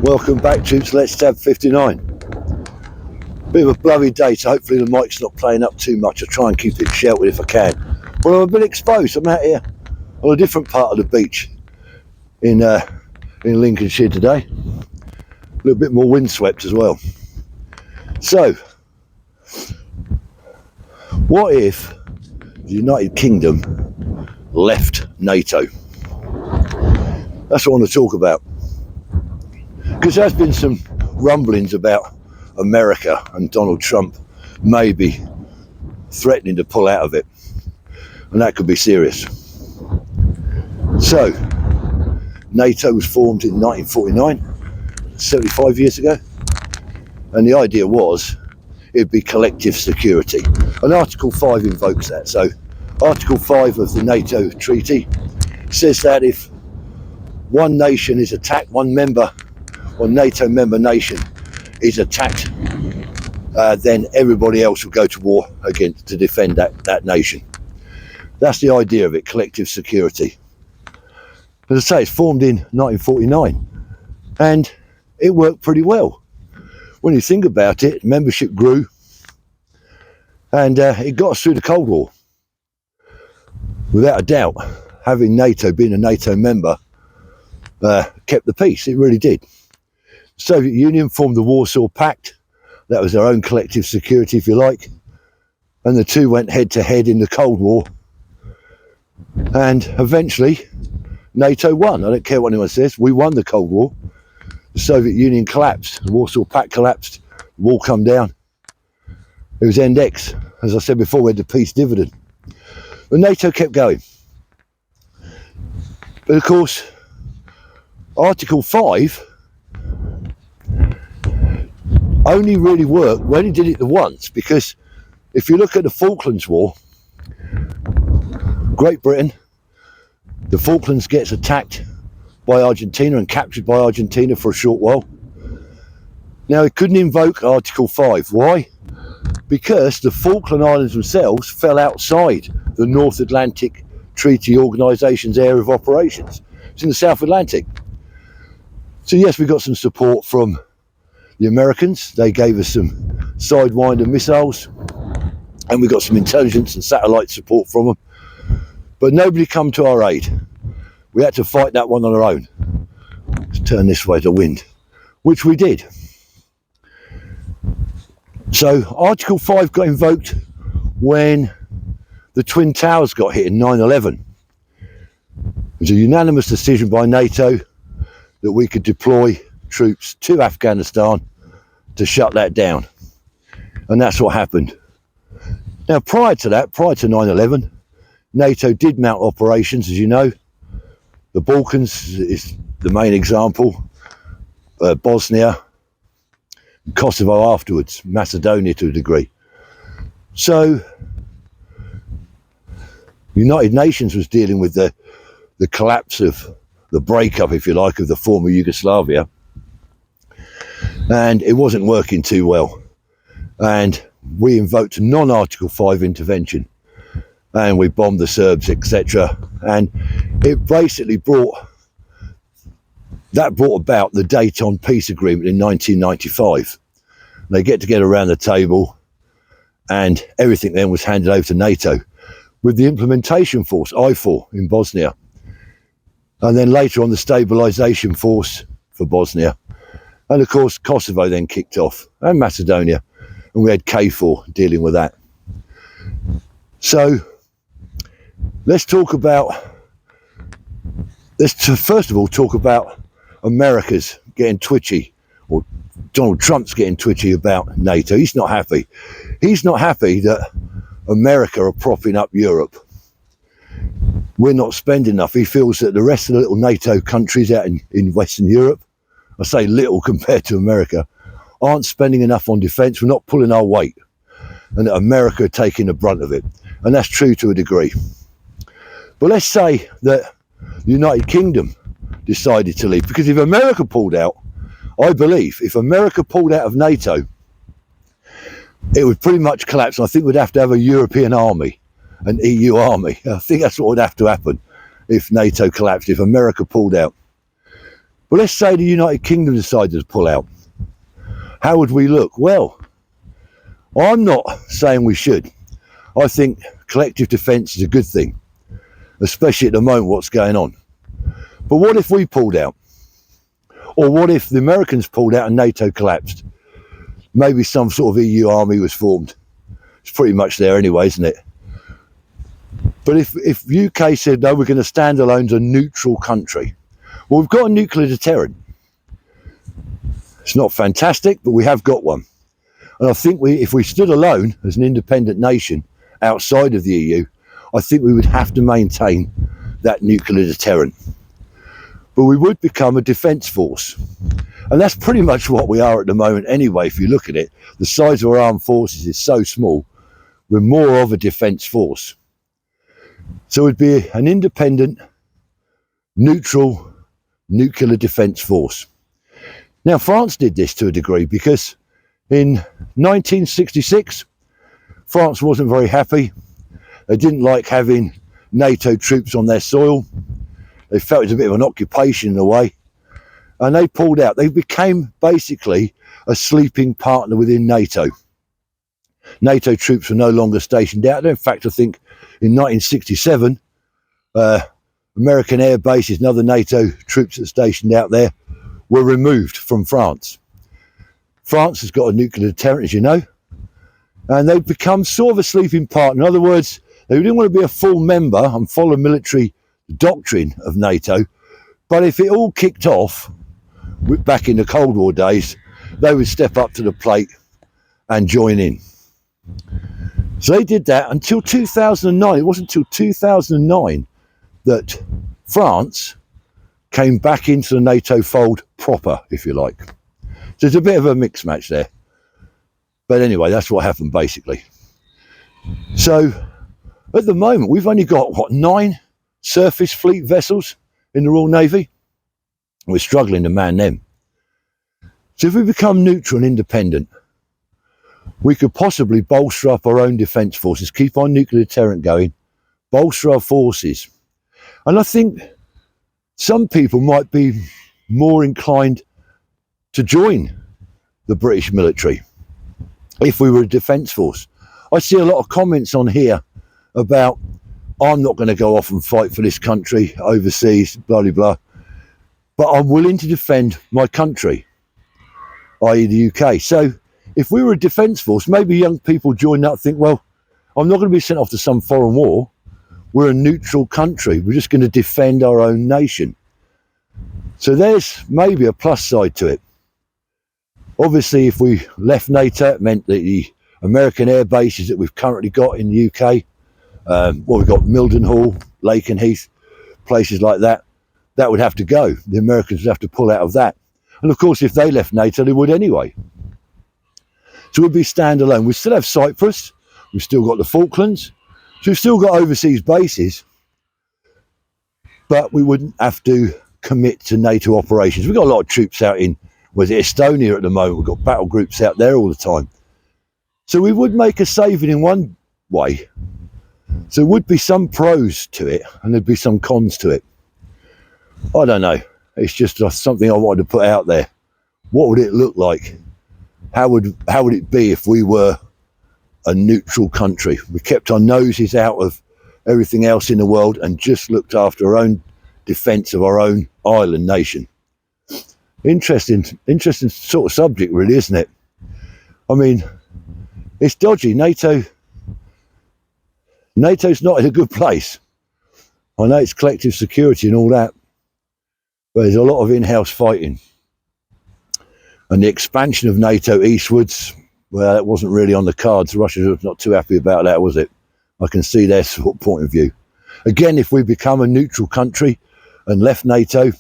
Welcome back, troops. Let's Tab 59. Bit of a blowy day, so hopefully the mic's not playing up too much. I'll try and keep it sheltered if I can. Well, I'm a bit exposed. I'm out here on a different part of the beach in Lincolnshire today. A little bit more windswept as well. So, what if the United Kingdom left NATO? That's what I want to talk about. Because there's been some rumblings about America and Donald Trump maybe threatening to pull out of it. And that could be serious. So, NATO was formed in 1949, 75 years ago. And the idea was it'd be collective security. And Article 5 invokes that. So, Article 5 of the NATO treaty says that if one nation is attacked, one NATO member nation is attacked, then everybody else will go to war against to defend that nation. That's the idea of it, collective security. As I say, it's formed in 1949 and it worked pretty well. When you think about it, membership grew and it got us through the Cold War. Without a doubt, having NATO, being a NATO member, kept the peace. It really did. The Soviet Union formed the Warsaw Pact. That was their own collective security, if you like. And the two went head to head in the Cold War. And eventually, NATO won. I don't care what anyone says. We won the Cold War. The Soviet Union collapsed. The Warsaw Pact collapsed. The wall come down. It was end X. As I said before, we had the peace dividend. But NATO kept going. But of course, Article 5 only really worked, we only did it the once, because if you look at the Falklands War, Great Britain, the Falklands gets attacked by Argentina and captured by Argentina for a short while. Now, it couldn't invoke Article 5. Why? Because the Falkland Islands themselves fell outside the North Atlantic Treaty Organisation's area of operations. It's in the South Atlantic. So yes, we got some support from the Americans. They gave us some Sidewinder missiles and we got some intelligence and satellite support from them. But nobody come to our aid. We had to fight that one on our own. Let's turn this way to wind, which we did. So Article 5 got invoked when the Twin Towers got hit in 9/11. It was a unanimous decision by NATO that we could deploy troops to Afghanistan to shut that down. And that's what happened. Now, prior to that, prior to 9/11, NATO did mount operations, as you know. The Balkans is the main example. Bosnia, Kosovo afterwards, Macedonia to a degree. So, United Nations was dealing with the collapse of the breakup, if you like, of the former Yugoslavia. And it wasn't working too well. And we invoked non-Article 5 intervention. And we bombed the Serbs, etc. And it basically brought about the Dayton Peace Agreement in 1995. They get together around the table and everything then was handed over to NATO with the implementation force, IFOR, in Bosnia. And then later on the stabilisation force for Bosnia. And of course Kosovo then kicked off, and Macedonia. And we had KFOR dealing with that. So let's first of all talk about America's getting twitchy, or Donald Trump's getting twitchy about NATO. He's not happy. He's not happy that America are propping up Europe. We're not spending enough. He feels that the rest of the little NATO countries out in Western Europe, I say little compared to America, aren't spending enough on defence. We're not pulling our weight. And that America are taking the brunt of it. And that's true to a degree. But let's say that the United Kingdom decided to leave. Because if America pulled out, I believe, if America pulled out of NATO, it would pretty much collapse. And I think we'd have to have a European army, an EU army. I think that's what would have to happen if NATO collapsed, if America pulled out. But let's say the United Kingdom decided to pull out. How would we look? Well, I'm not saying we should. I think collective defence is a good thing, especially at the moment what's going on. But what if we pulled out? Or what if the Americans pulled out and NATO collapsed? Maybe some sort of EU army was formed. It's pretty much there anyway, isn't it? But if UK said, no, we're going to stand alone as a neutral country. Well, we've got a nuclear deterrent. It's not fantastic, but we have got one. And I think if we stood alone as an independent nation outside of the EU, I think we would have to maintain that nuclear deterrent. But we would become a defence force. And that's pretty much what we are at the moment anyway, if you look at it. The size of our armed forces is so small, we're more of a defence force. So it'd be an independent, neutral, nuclear defence force. Now, France did this to a degree because in 1966, France wasn't very happy. They didn't like having NATO troops on their soil. They felt it was a bit of an occupation in a way. And they pulled out. They became basically a sleeping partner within NATO. NATO troops were no longer stationed out there. In fact, I think in 1967, American air bases and other NATO troops that are stationed out there were removed from France. France has got a nuclear deterrent, as you know, and they've become sort of a sleeping partner. In other words, they didn't want to be a full member and follow military doctrine of NATO, but if it all kicked off back in the Cold War days, they would step up to the plate and join in. So they did that until 2009. It wasn't until 2009 that France came back into the NATO fold proper, if you like. So it's a bit of a mixed match there. But anyway, that's what happened basically. So at the moment, we've only got, 9 surface fleet vessels in the Royal Navy? We're struggling to man them. So if we become neutral and independent, we could possibly bolster up our own defence forces, keep our nuclear deterrent going, bolster our forces. And I think some people might be more inclined to join the British military if we were a defence force. I see a lot of comments on here about, I'm not going to go off and fight for this country overseas, blah, blah, blah, but I'm willing to defend my country, i.e. the UK. So if we were a defence force, maybe young people join that and think, well, I'm not going to be sent off to some foreign war. We're a neutral country. We're just going to defend our own nation. So there's maybe a plus side to it. Obviously, if we left NATO, it meant that the American air bases that we've currently got in the UK, we've got Mildenhall, Lakenheath, places like that, that would have to go. The Americans would have to pull out of that. And of course, if they left NATO, they would anyway. So we'd be standalone. We still have Cyprus. We've still got the Falklands. So we've still got overseas bases, but we wouldn't have to commit to NATO operations. We've got a lot of troops out in, Estonia at the moment. We've got battle groups out there all the time. So we would make a saving in one way. So there would be some pros to it and there'd be some cons to it. I don't know. It's just something I wanted to put out there. What would it look like? How would it be if we were a neutral country? We kept our noses out of everything else in the world and just looked after our own defence of our own island nation. Interesting sort of subject, really, isn't it? I mean, it's dodgy. NATO's not in a good place. I know it's collective security and all that, but there's a lot of in-house fighting. And the expansion of NATO eastwards, well, that wasn't really on the cards. Russia was not too happy about that, was it? I can see their sort of point of view. Again, if we become a neutral country and left NATO,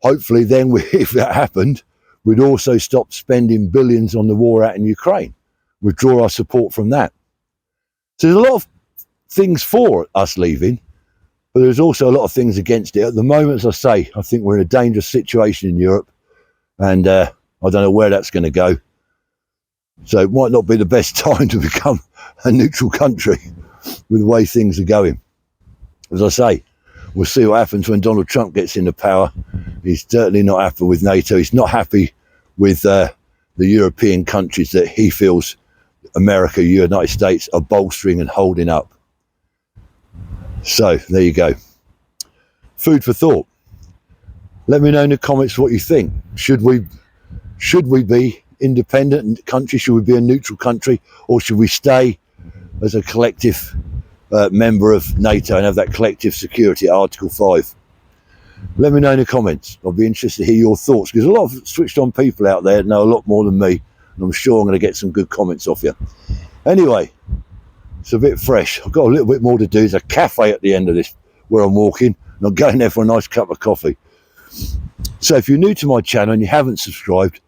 hopefully then, if that happened, we'd also stop spending billions on the war out in Ukraine. Withdraw our support from that. So there's a lot of things for us leaving, but there's also a lot of things against it. At the moment, as I say, I think we're in a dangerous situation in Europe, and I don't know where that's going to go. So it might not be the best time to become a neutral country with the way things are going. As I say, we'll see what happens when Donald Trump gets into power. He's certainly not happy with NATO. He's not happy with the European countries that he feels America, United States are bolstering and holding up. So there you go. Food for thought. Let me know in the comments what you think. Should we be independent country? Should we be a neutral country, or should we stay as a collective member of NATO and have that collective security, Article 5? Let me know in the comments. I'll be interested to hear your thoughts, because a lot of switched on people out there know a lot more than me, and I'm sure I'm going to get some good comments off you. Anyway, it's a bit fresh. I've got a little bit more to do. There's a cafe at the end of this where I'm walking, and I'm going there for a nice cup of coffee. So if you're new to my channel and you haven't subscribed,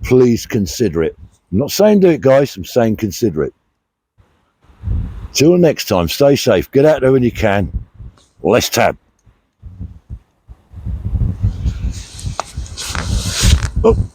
please consider it. I'm not saying do it, guys. I'm saying consider it. Till next time, stay safe. Get out there when you can. Let's tab. Oh.